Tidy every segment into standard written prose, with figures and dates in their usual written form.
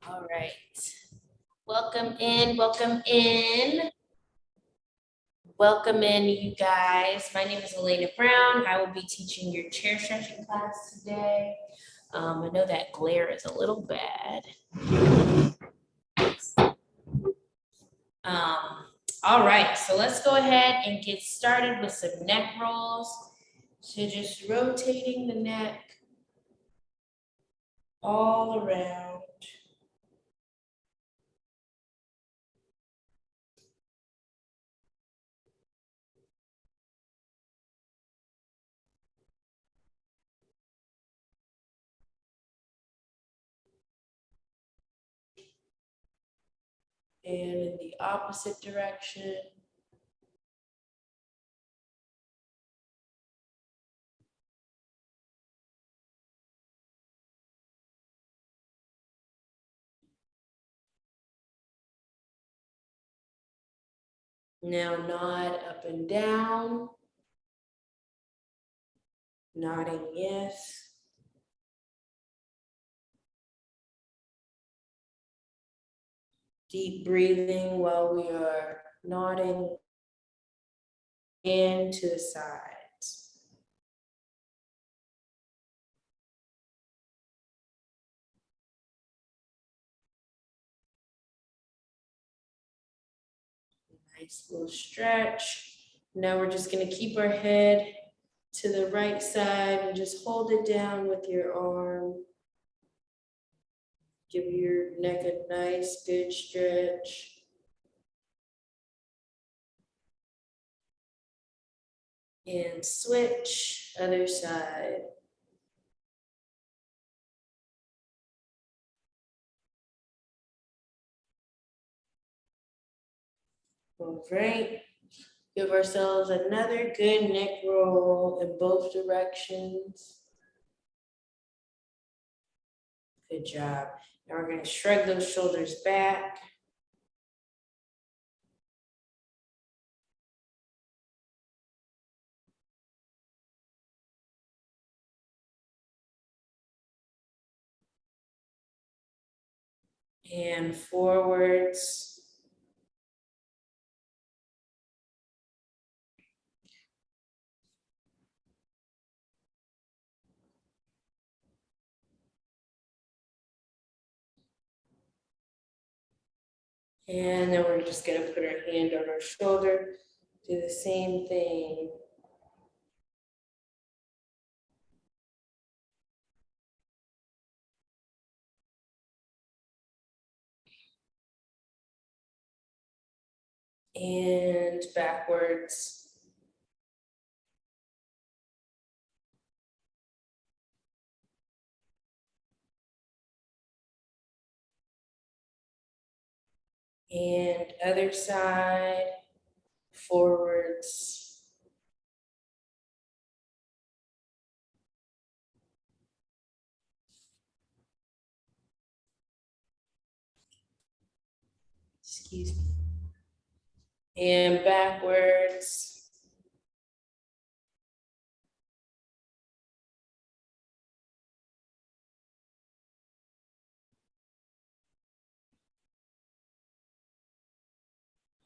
All right. Welcome in, welcome in. Welcome in, you guys. My name is Elena Brown. I will be teaching your chair stretching class today. I know that glare is a little bad. All right, so let's go ahead and get started with some neck rolls. So just rotating the neck all around. And in the opposite direction. Now nod up and down. Nodding yes. Deep breathing while we are nodding and to the sides. Nice little stretch. Now we're just going to keep our head to the right side and just hold it down with your arm. Give your neck a nice, good stretch. And switch, other side. All right. Give ourselves another good neck roll in both directions. Good job. Now we're going to shrug those shoulders back. And forwards. And then we're just going to put our hand on our shoulder. Do the same thing. And backwards. And other side, forwards. Excuse me. And backwards.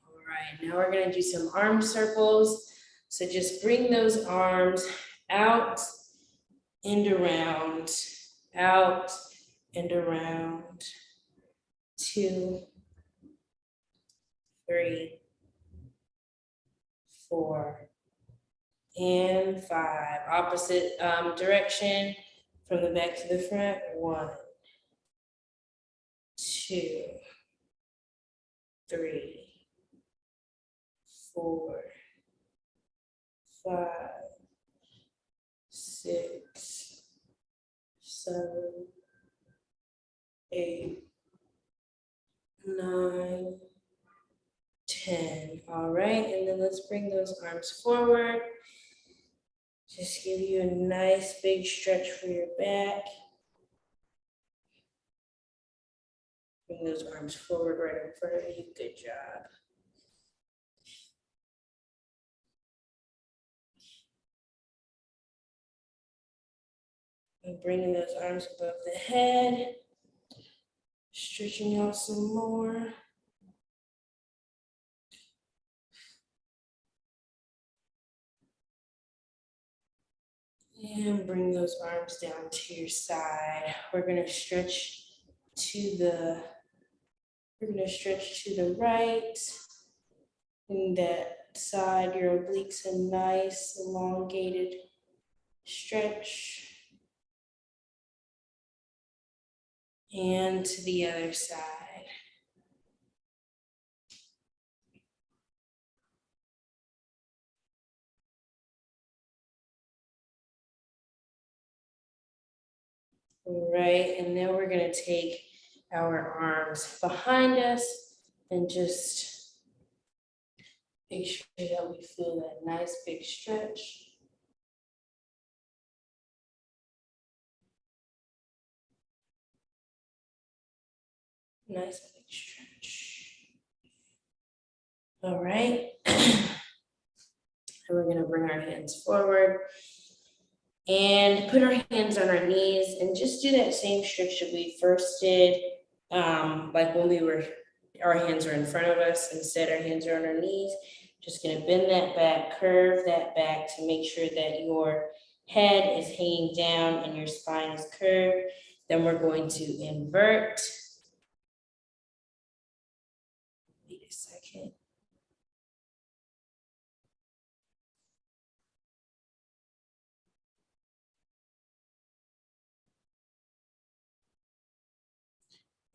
All right, now we're gonna do some arm circles. So just bring those arms out and around, out and around. 2, 3, 4, and 5. Opposite direction from the back to the front. 1, 2, 3, 4, 5, 6, 7, 8, 9, 10. All right, and then let's bring those arms forward. Just give you a nice big stretch for your back. Bring those arms forward right in front of you. Good job. And bringing those arms above the head. Stretching out some more. And bring those arms down to your side. We're gonna stretch to the right. And that side, your obliques, a nice elongated stretch. And to the other side. All right, and then we're gonna take our arms behind us and just make sure that we feel that nice big stretch. Nice big stretch. All right. And we're gonna bring our hands forward and put our hands on our knees and just do that same stretch that we first did. Like when our hands are in front of us, instead our hands are on our knees. Just gonna bend that back, curve that back to make sure that your head is hanging down and your spine is curved. Then we're going to invert. Wait a second.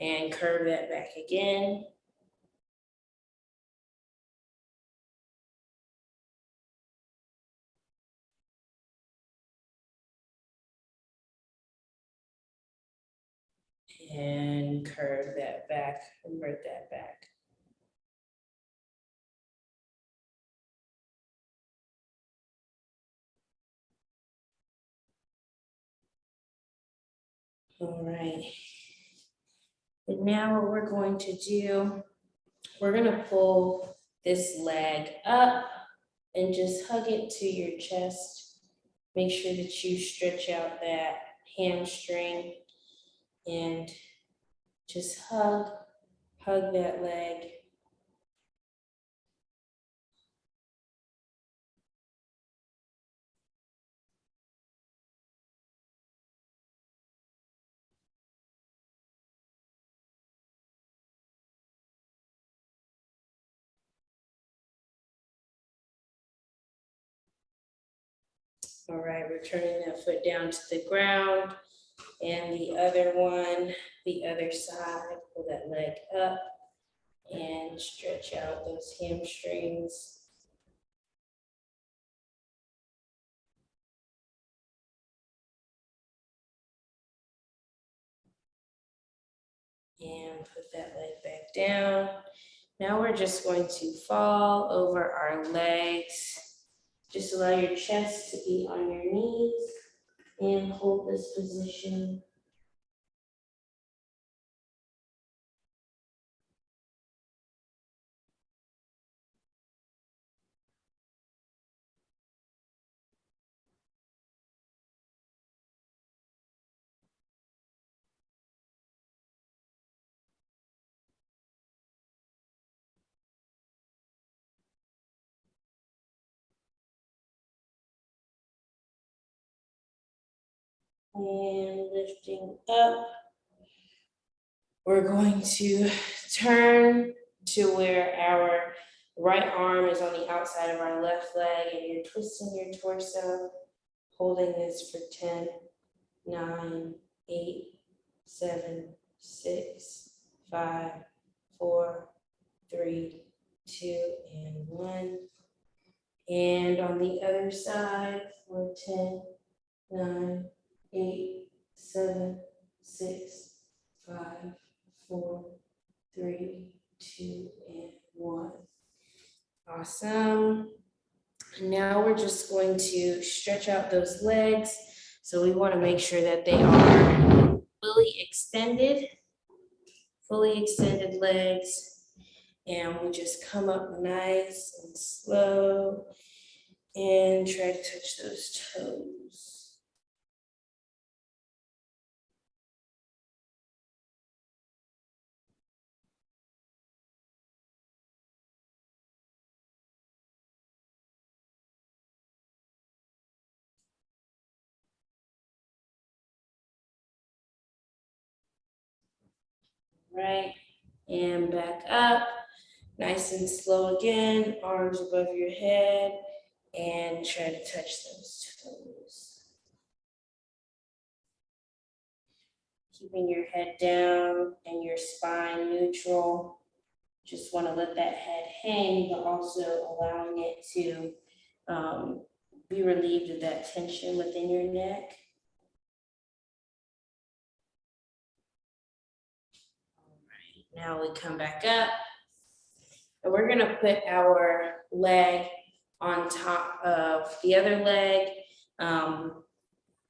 And curve that back again. And curve that back, invert that back. All right. And now what we're going to do, we're gonna pull this leg up and just hug it to your chest. Make sure that you stretch out that hamstring and just hug that leg. All right, we're turning that foot down to the ground. And the other one, the other side, pull that leg up and stretch out those hamstrings. And put that leg back down. Now we're just going to fall over our legs. Just allow your chest to be on your knees and hold this position. And lifting up. We're going to turn to where our right arm is on the outside of our left leg and you're twisting your torso, holding this for 10, 9, 8, 7, 6, 5, 4, 3, 2, and 1. And on the other side for 10, 9, 8, 7, 6, 5, 4, 3, 2, and 1. Awesome. Now we're just going to stretch out those legs. So we want to make sure that they are fully extended legs. And we just come up nice and slow and try to touch those toes. right, and back up. Nice and slow again, arms above your head, and try to touch those toes. Keeping your head down and your spine neutral. Just want to let that head hang, but also allowing it to be relieved of that tension within your neck. All right, now we come back up, and we're gonna put our leg on top of the other leg.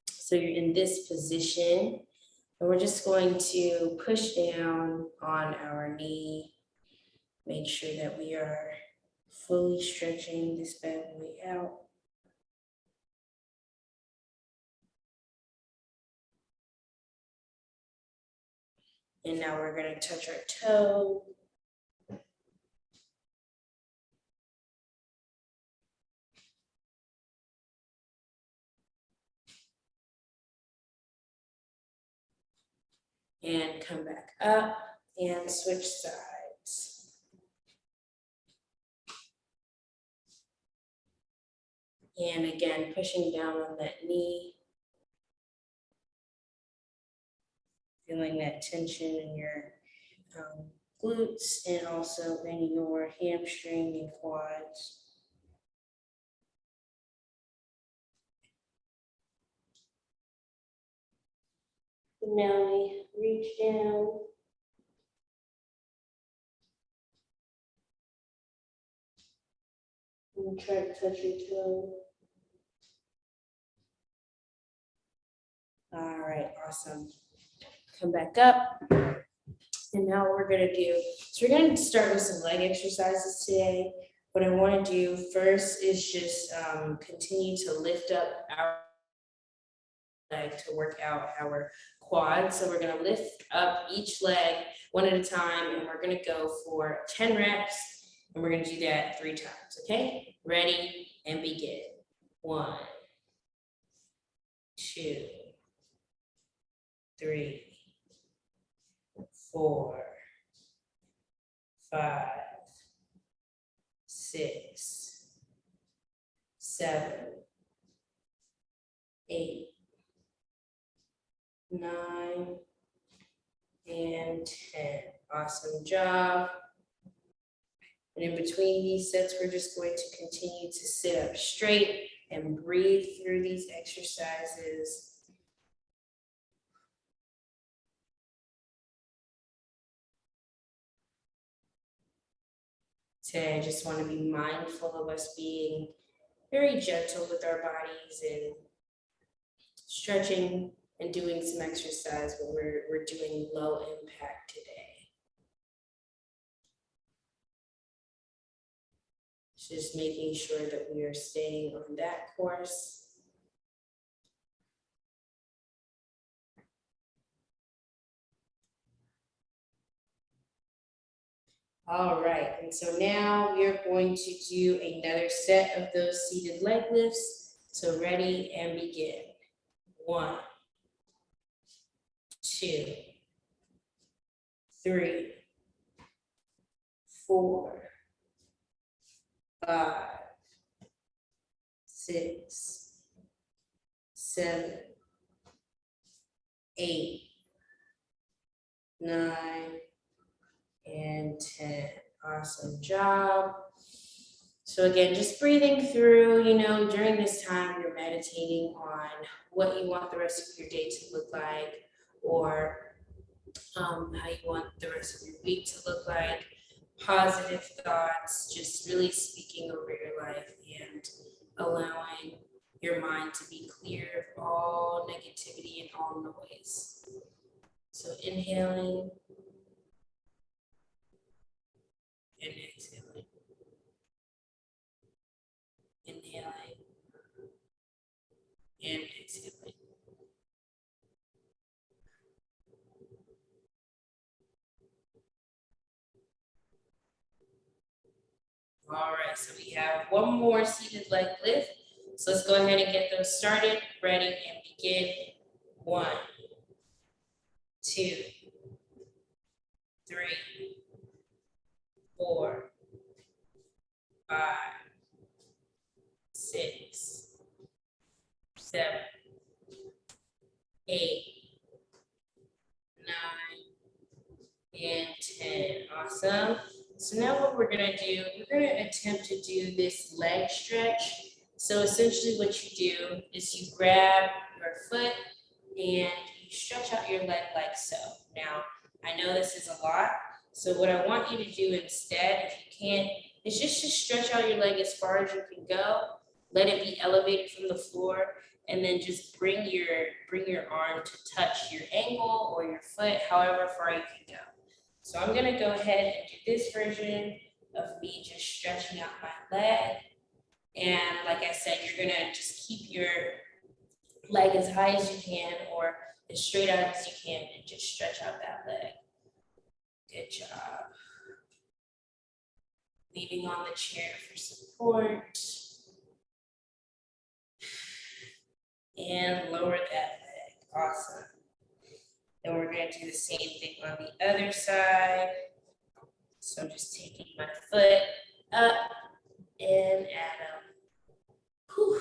So you're in this position, and we're just going to push down on our knee. Make sure that we are fully stretching this bad boy out. And now we're gonna touch our toe. And come back up and switch sides. And again, pushing down on that knee. Feeling that tension in your glutes and also in your hamstring and quads. And now we reach down. And try to touch your toe. All right, awesome. Come back up. And now what we're gonna do, so we're gonna start with some leg exercises today. What I wanna do first is just continue to lift up our leg to work out our quads. So we're gonna lift up each leg one at a time, and we're gonna go for 10 reps, and we're gonna do that 3 times, okay? Ready, and begin. 1, 2, 3, 4, 5, 6, 7, 8, 9, and 10. Awesome job. And in between these sets, we're just going to continue to sit up straight and breathe through these exercises. Today, I just want to be mindful of us being very gentle with our bodies and stretching and doing some exercise, but we're doing low impact today. Just making sure that we are staying on that course. All right, and so now we're going to do another set of those seated leg lifts. So ready and begin. 1, 2, 3, 4, 5, 6, 7, 8, 9, and 10. Awesome job. So again, just breathing through, during this time, you're meditating on what you want the rest of your day to look like, or how you want the rest of your week to look like. Positive thoughts, just really speaking over your life and allowing your mind to be clear of all negativity and all noise. So inhaling and exhaling. Inhaling and exhaling. All right, so we have one more seated leg lift. So let's go ahead and get those started. Ready and begin. 1, 2, 3, 4, 5, 6, 7, 8, 9, and 10. Awesome. So now what we're gonna do, we're gonna attempt to do this leg stretch. So essentially what you do is you grab your foot and you stretch out your leg like so. Now, I know this is a lot, so what I want you to do instead, if you can, is just to stretch out your leg as far as you can go, let it be elevated from the floor, and then just bring your arm to touch your ankle or your foot, however far you can go. So I'm gonna go ahead and do this version of me just stretching out my leg. And like I said, you're gonna just keep your leg as high as you can or as straight out as you can and just stretch out that leg. Good job. Leaning on the chair for support. And lower that leg. Awesome. Then we're going to do the same thing on the other side. So I'm just taking my foot up and at them. Whew.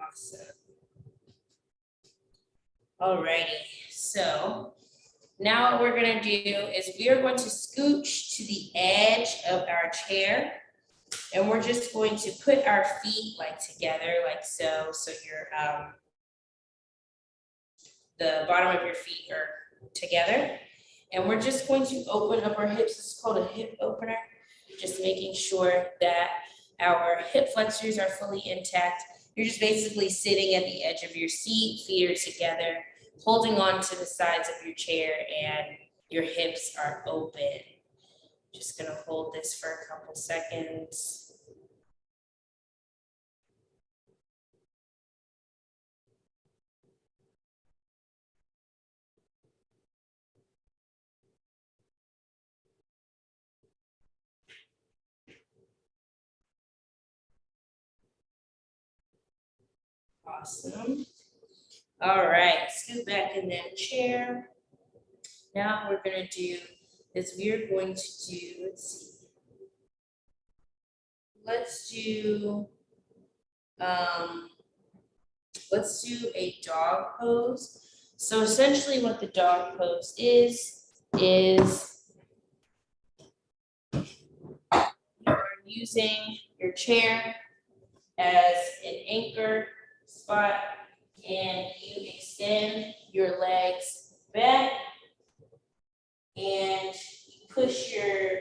Awesome. Alrighty, so now what we're gonna do is we are going to scooch to the edge of our chair, and we're just going to put our feet like together, like so. So your the bottom of your feet are together, and we're just going to open up our hips. It's called a hip opener. Just making sure that our hip flexors are fully intact. You're just basically sitting at the edge of your seat, feet are together, holding on to the sides of your chair, and your hips are open. Just gonna hold this for a couple seconds. Awesome. All right, scoot back in that chair. Now what we're gonna do is we're going to do, let's do a dog pose. So essentially what the dog pose is you're using your chair as an anchor spot, and you extend your legs back and push your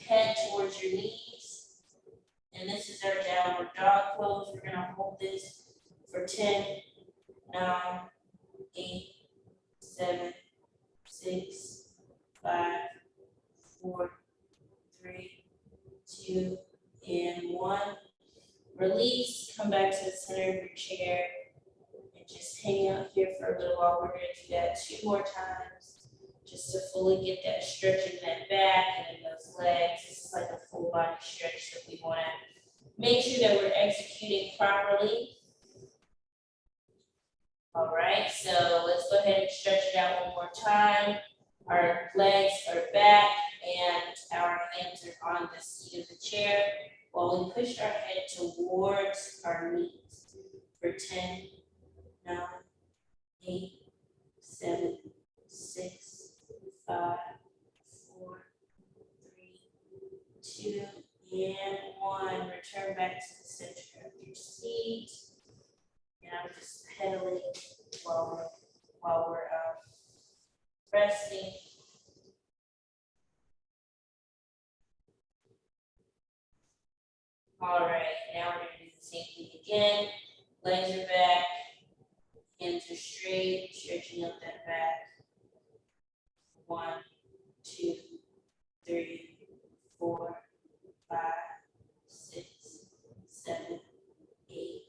head towards your knees. And this is our downward dog pose. We're gonna hold this for 10, 9, 8, 7, 6, 5, 4, 3, 2, and 1. Release, come back to the center of your chair and just hang out here for a little while. We're going to do that 2 more times just to fully get that stretch in that back and in those legs. This is like a full body stretch that we want to make sure that we're executing properly. All right, so let's go ahead and stretch it out one more time. Our legs are back and our hands are on the seat of the chair while we push our head towards our knees for 10, 9, 8, 7, 6, 5, 4, 3, 2, and 1. Return back to the center of your seat. And I'm just pedaling while we're resting. All right, now we're going to do the same thing again. Legs are back, hands are straight, stretching up that back. 1, 2, 3, 4, 5, 6, 7, 8,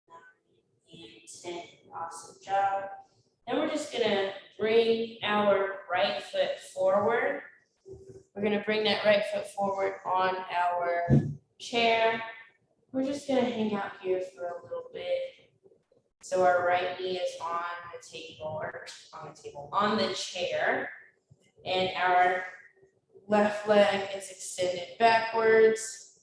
9, and 10. Awesome job. Then we're just gonna bring our right foot forward. We're gonna bring that right foot forward on our chair. We're just gonna hang out here for a little bit. So our right knee is on the table, or on the chair, and our left leg is extended backwards.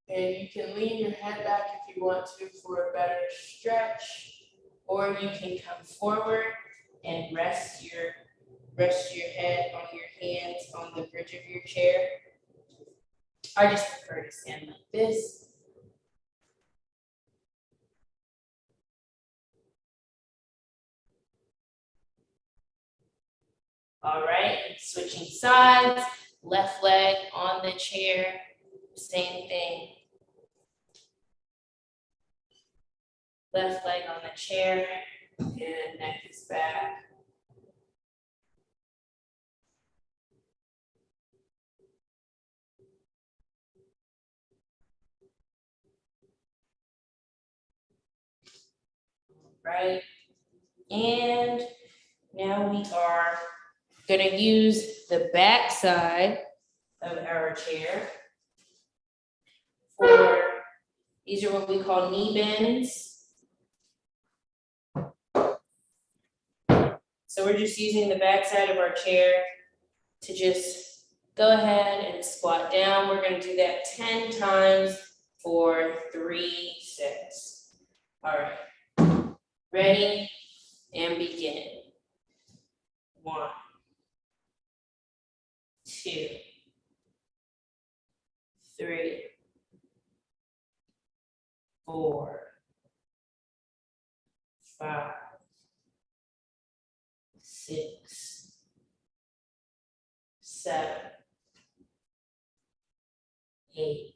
And you can lean your head back if you want to for a better stretch, or you can come forward and rest your head on your hands on the bridge of your chair. I just prefer to stand like this. All right, switching sides, left leg on the chair, same thing. Left leg on the chair, and neck is back. Right, and now we are gonna use the back side of our chair for, these are what we call knee bends. So we're just using the back side of our chair to just go ahead and squat down. We're gonna do that 10 times for 3 sets. All right, ready and begin. 1, 2, 3, 4, 5, 6, 7, 8,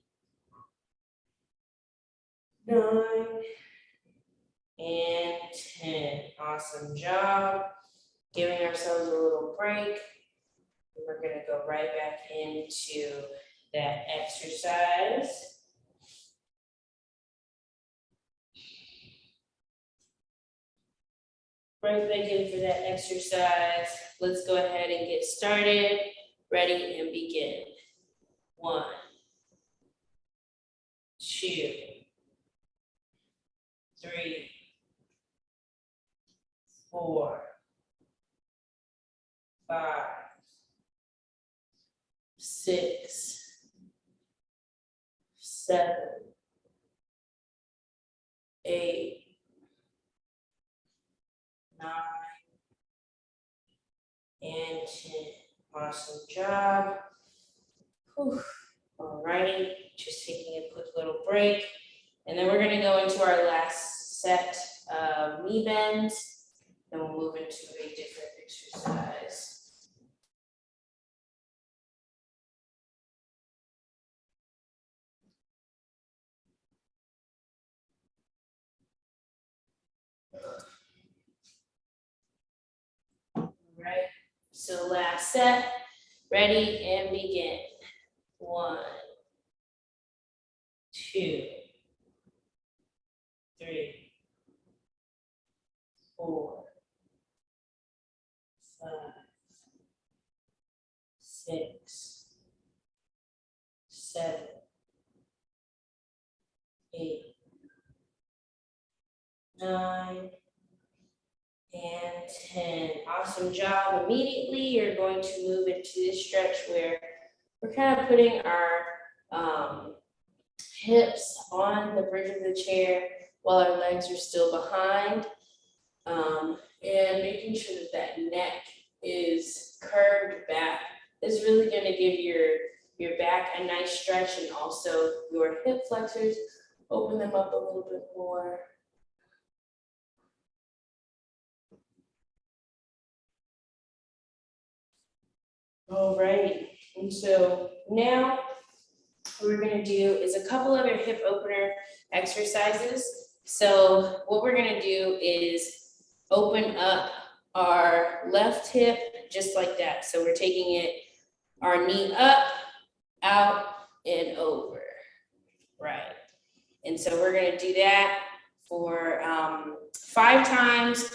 9, and 10. Awesome job. Giving ourselves a little break. We're gonna go right back into that exercise. Right back in for that exercise. Let's go ahead and get started. Ready and begin. 1, 2, 3, 4, 5, 6, 7, 8, 9, and 10. Awesome job. Whew. All righty, just taking a quick little break. And then we're gonna go into our last set of knee bends. Then we'll move into a different exercise. All right, so last set, ready and begin. 1, 2, 3, 4, 5, 6, 7, 8, 9, and 10. Awesome job. Immediately, you're going to move into this stretch where we're kind of putting our hips on the bridge of the chair while our legs are still behind, and making sure that that neck is curved back. Is really going to give your back a nice stretch, and also your hip flexors, open them up a little bit more. All right, and so now what we're gonna do is a couple other hip opener exercises. So what we're gonna do is open up our left hip just like that. So we're taking our knee up, out, and over, right? And so we're gonna do that for 5 times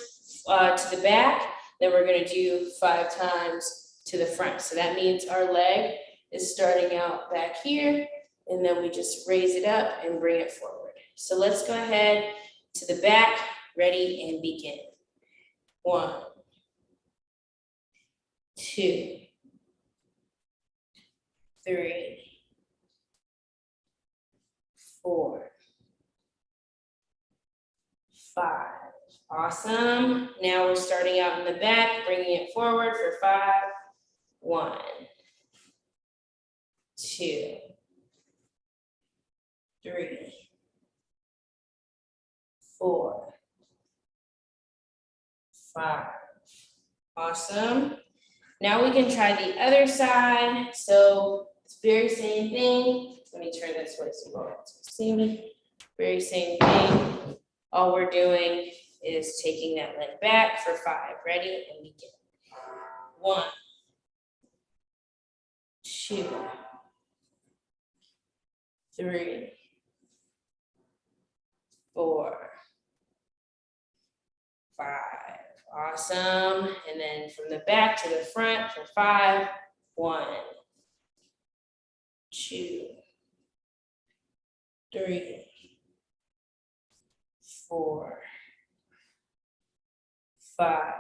to the back, then we're gonna do 5 times to the front. So that means our leg is starting out back here, And then we just raise it up and bring it forward. So let's go ahead to the back, ready and begin. 1, 2, 3, 4, 5. Awesome. Now we're starting out in the back, bringing it forward for 5. 1, 2, 3, 4, 5. Awesome. Now we can try the other side. So it's very same thing. Let me turn this way so you won't see me. Very same thing. All we're doing is taking that leg back for 5. Ready and begin. 1, 2, 3, 4, 5. Awesome. And then from the back to the front for 5. 1, 2, 3, 4, 5.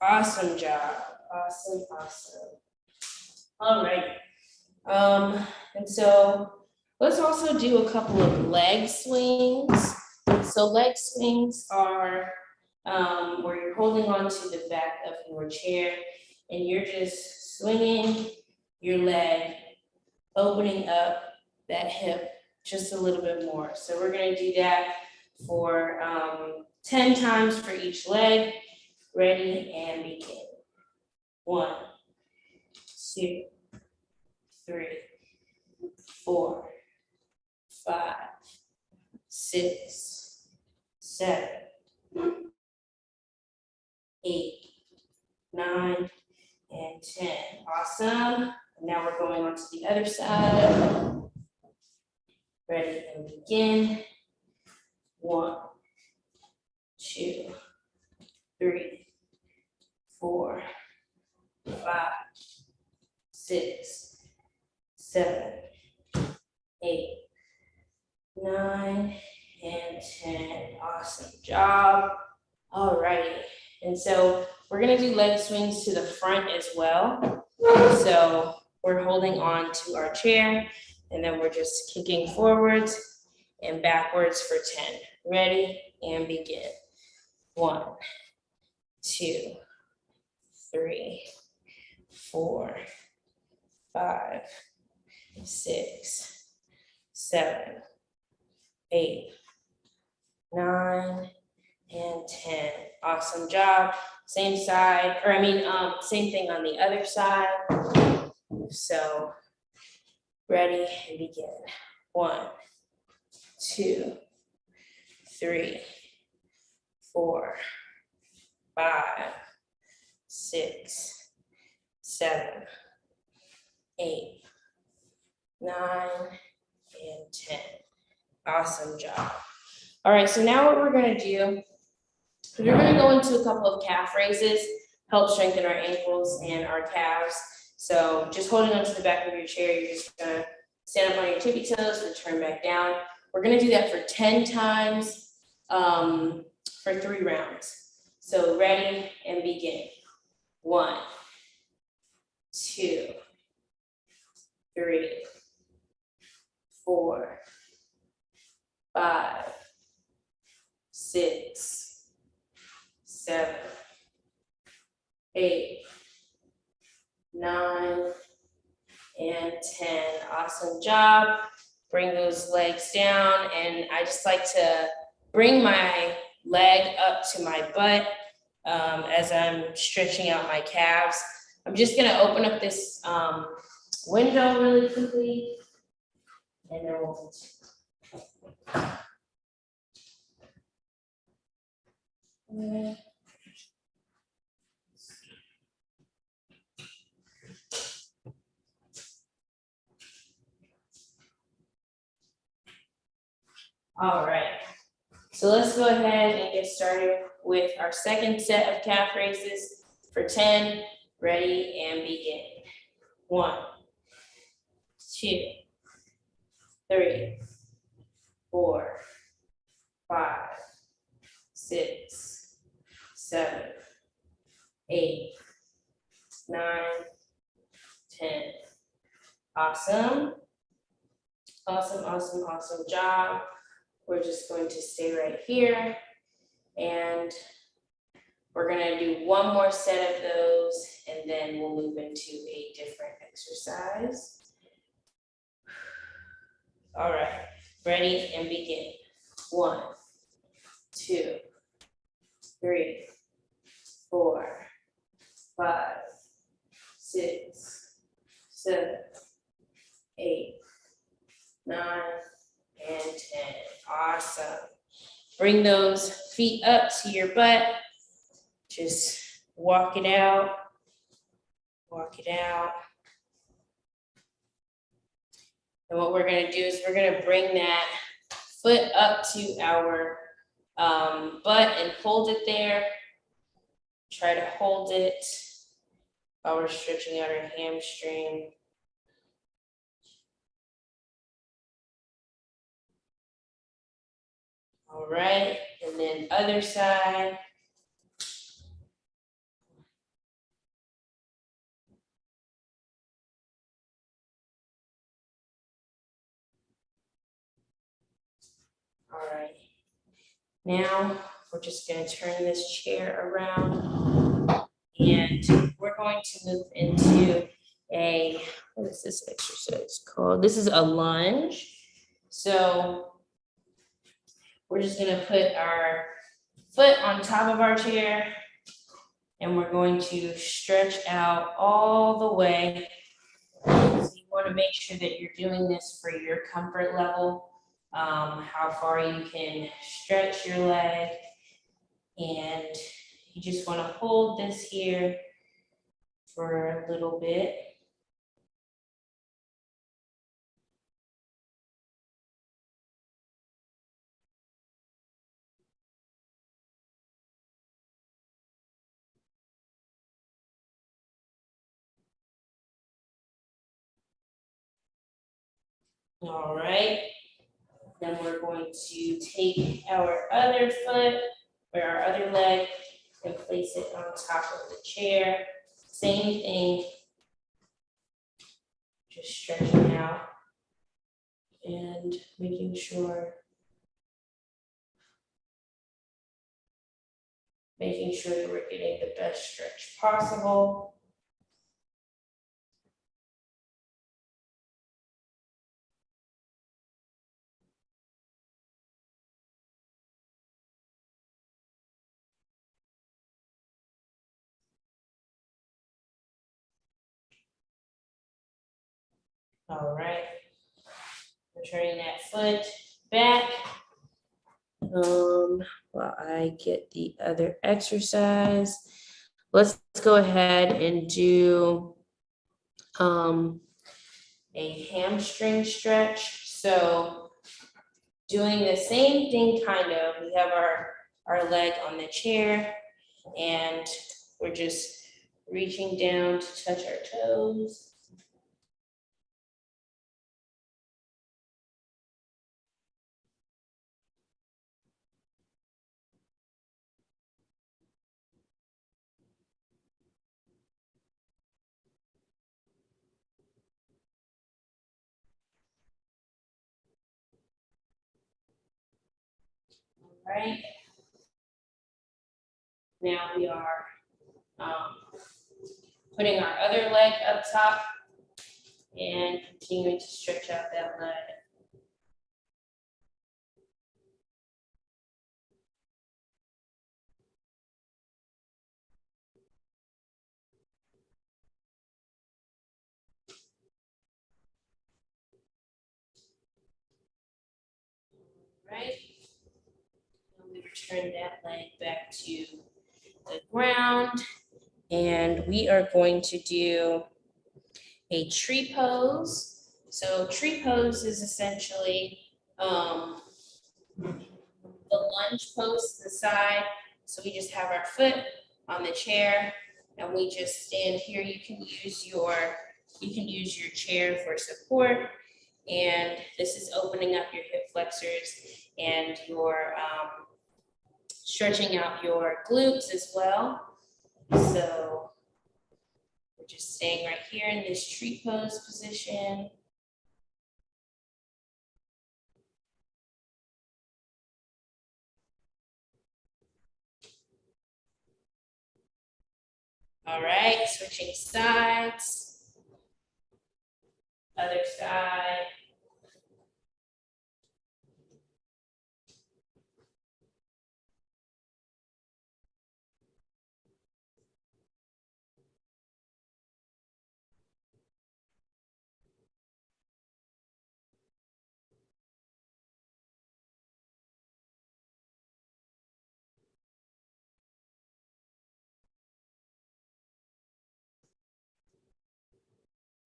Awesome job. Awesome, awesome. All right. And so let's also do a couple of leg swings. So leg swings are where you're holding on to the back of your chair and you're just swinging your leg, opening up that hip just a little bit more. So we're going to do that for 10 times for each leg. Ready and begin. 1, 2, 3, 4, 5, 6, 7, 8, 9, and 10. Awesome. Now we're going on to the other side. Ready and begin. 1, 2, 3, 4, 5, 6, 7, 8, 9, and 10. Awesome job. All righty. And so we're going to do leg swings to the front as well. So we're holding on to our chair and then we're just kicking forwards and backwards for 10. Ready and begin. 1, 2, 3, 4, 5, 6, 7, 8, 9, and 10. Awesome job. Same side, or same thing on the other side. So ready and begin. 1, 2, 3, 4, 5, 6, 7, 8, 9, and 10. Awesome job. All right, so now what we're going to do is we're going to go into a couple of calf raises, help strengthen our ankles and our calves. So just holding onto the back of your chair, you're just going to stand up on your tippy toes, return back down. We're going to do that for 10 times for 3 rounds. So ready and begin. 1, 2, 3, 4, 5, 6, 7, 8, 9, and 10. Awesome job. Bring those legs down, and I just like to bring my leg up to my butt as I'm stretching out my calves. I'm just gonna open up this window really quickly, and then we'll continue. All right, so let's go ahead and get started with our second set of calf raises for 10. Ready and begin. 1, 2, 3, 4, 5, 6, 7, 8, 9, 10. Awesome. Awesome, awesome, awesome job. We're just going to stay right here and we're gonna do one more set of those and then we'll move into a different exercise. All right, ready and begin. 1, 2, 3, 4, 5, 6, 7, 8, 9, and 10. Awesome. Bring those feet up to your butt. Just walk it out. Walk it out. And what we're going to do is we're going to bring that foot up to our butt and hold it there. Try to hold it while we're stretching out our hamstring. All right, and then other side. All right, now we're just going to turn this chair around and we're going to move into a, what is this exercise called? This is a lunge. So we're just going to put our foot on top of our chair and we're going to stretch out all the way. So you want to make sure that you're doing this for your comfort level, how far you can stretch your leg. And you just want to hold this here for a little bit. All right, then we're going to take our other foot or our other leg and place it on top of the chair. Same thing, just stretching out and making sure that we're getting the best stretch possible. All right, we're turning that foot back. While I get the other exercise, let's go ahead and do a hamstring stretch. So doing the same thing kind of, we have our leg on the chair and we're just reaching down to touch our toes. Right. Now we are putting our other leg up top and continuing to stretch out that leg. Right. And we return that leg back to the ground. And we are going to do a tree pose. So tree pose is essentially the lunge pose to the side. So we just have our foot on the chair and we just stand here. You can use your chair for support. And this is opening up your hip flexors and your stretching out your glutes as well. So we're just staying right here in this tree pose position. All right, switching sides. Other side.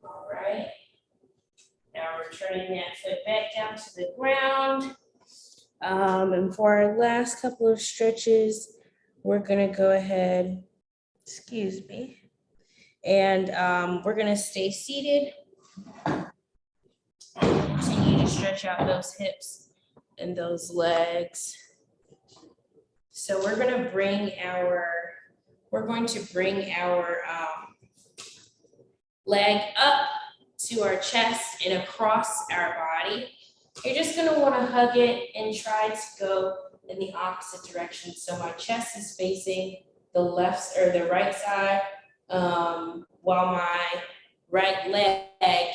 All right. Now we're turning that foot back down to the ground. And for our last couple of stretches, we're gonna go ahead, excuse me, and we're gonna stay seated. Continue to stretch out those hips and those legs. So we're going to bring our leg up to our chest and across our body. You're just going to want to hug it and try to go in the opposite direction. So my chest is facing the left or the right side, while my right leg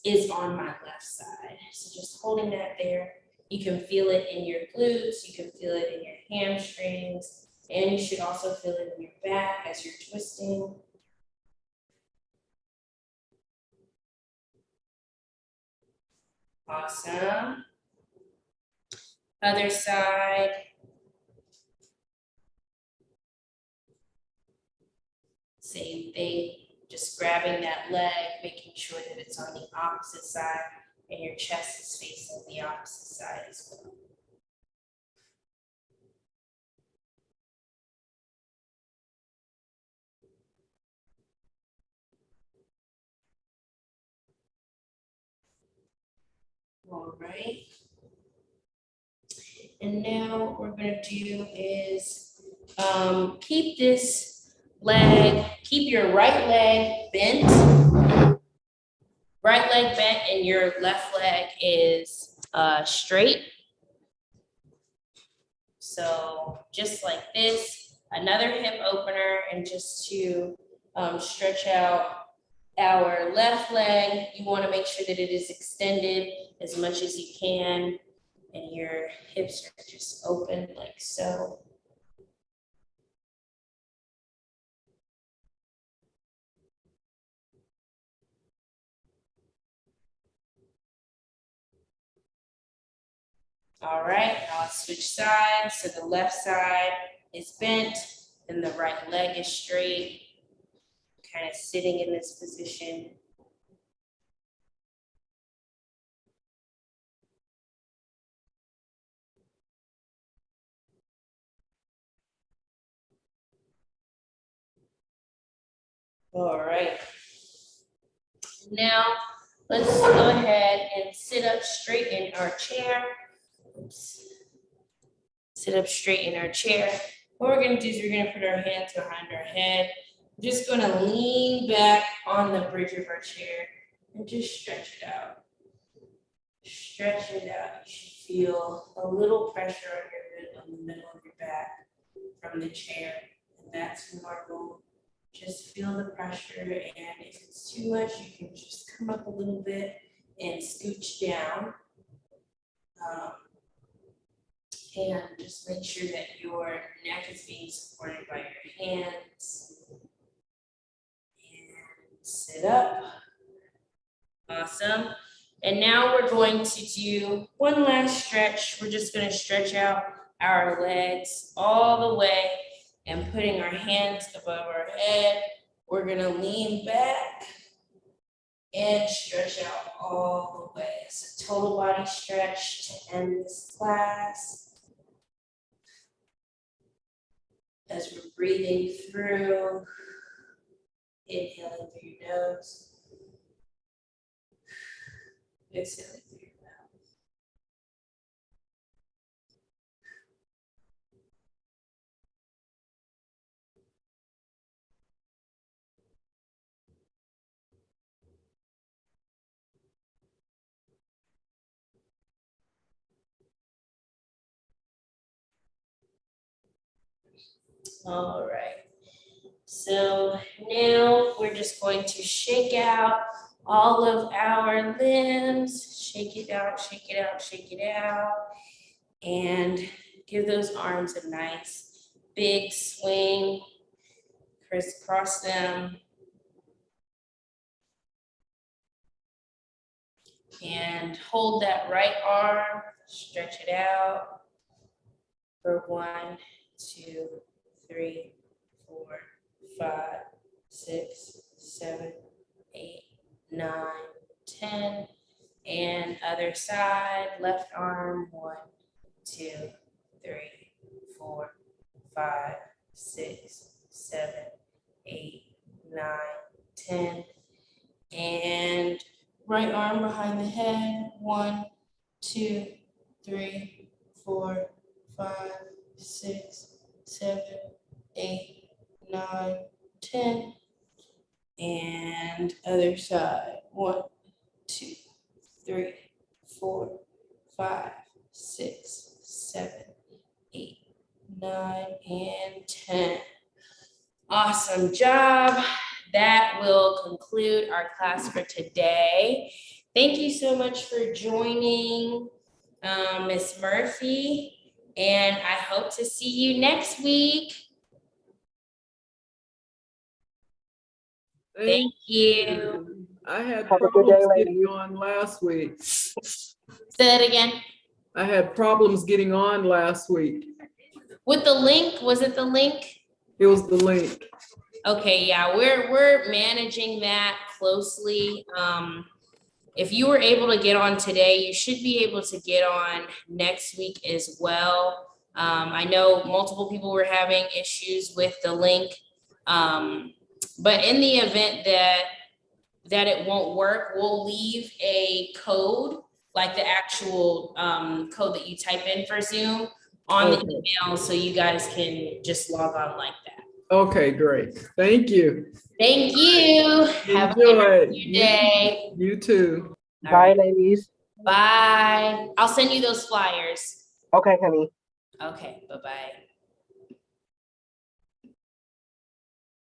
is on my left side. So just holding that there. You can feel it in your glutes, you can feel it in your hamstrings, and you should also feel it in your back as you're twisting. Awesome. Other side. Same thing, just grabbing that leg, making sure that it's on the opposite side and your chest is facing the opposite side as well. All right. And now what we're going to do is keep your right leg bent. Right leg bent and your left leg is straight. So just like this, another hip opener, and just to stretch out our left leg, you want to make sure that it is extended as much as you can, and your hips are just open like so. All right, now let's switch sides. So the left side is bent and the right leg is straight, kind of sitting in this position. All right. Now, let's go ahead and sit up straight in our chair. Oops. Sit up straight in our chair. What we're gonna do is we're gonna put our hands behind our head. We're just gonna lean back on the bridge of our chair and just stretch it out. Stretch it out. You should feel a little pressure on the middle of your back from the chair, and that's normal. Just feel the pressure, and if it's too much, you can just come up a little bit and scooch down. And just make sure that your neck is being supported by your hands. And sit up. Awesome. And now we're going to do one last stretch. We're just going to stretch out our legs all the way and putting our hands above our head. We're going to lean back and stretch out all the way. It's a total body stretch to end this class. As we're breathing through, inhaling through your nose, Exhale through your mouth. All right. So now we're just going to shake out all of our limbs. Shake it out, shake it out, shake it out. And give those arms a nice big swing. Crisscross them. And hold that right arm, stretch it out for 1, 2, 3, 4, 5, 6, 7, 8, 9, 10. And other side, left arm, 1, 2, 3, 4, 5, 6, 7, 8, 9, 10. And right arm behind the head, 1, 2, 3, 4, 5, 6, 7, 8, 9, 10. And other side, 1, 2, 3, 4, 5, 6, 7, 8, 9, and 10. Awesome job. That will conclude our class for today. Thank you so much for joining, Ms. Murphy, and I hope to see you next week. Thank you. I had problems getting on last week. Say that again. I had problems getting on last week. With the link, was it the link? It was the link. Okay, yeah, we're managing that closely. If you were able to get on today, you should be able to get on next week as well. I know multiple people were having issues with the link. But in the event that it won't work, we'll leave a code, like the actual code that you type in for Zoom on the email, so you guys can just log on like that. Okay, great. Thank you. Thank you. Have a good day. You too. Bye, ladies. Bye. I'll send you those flyers. Okay, honey. Okay, bye-bye.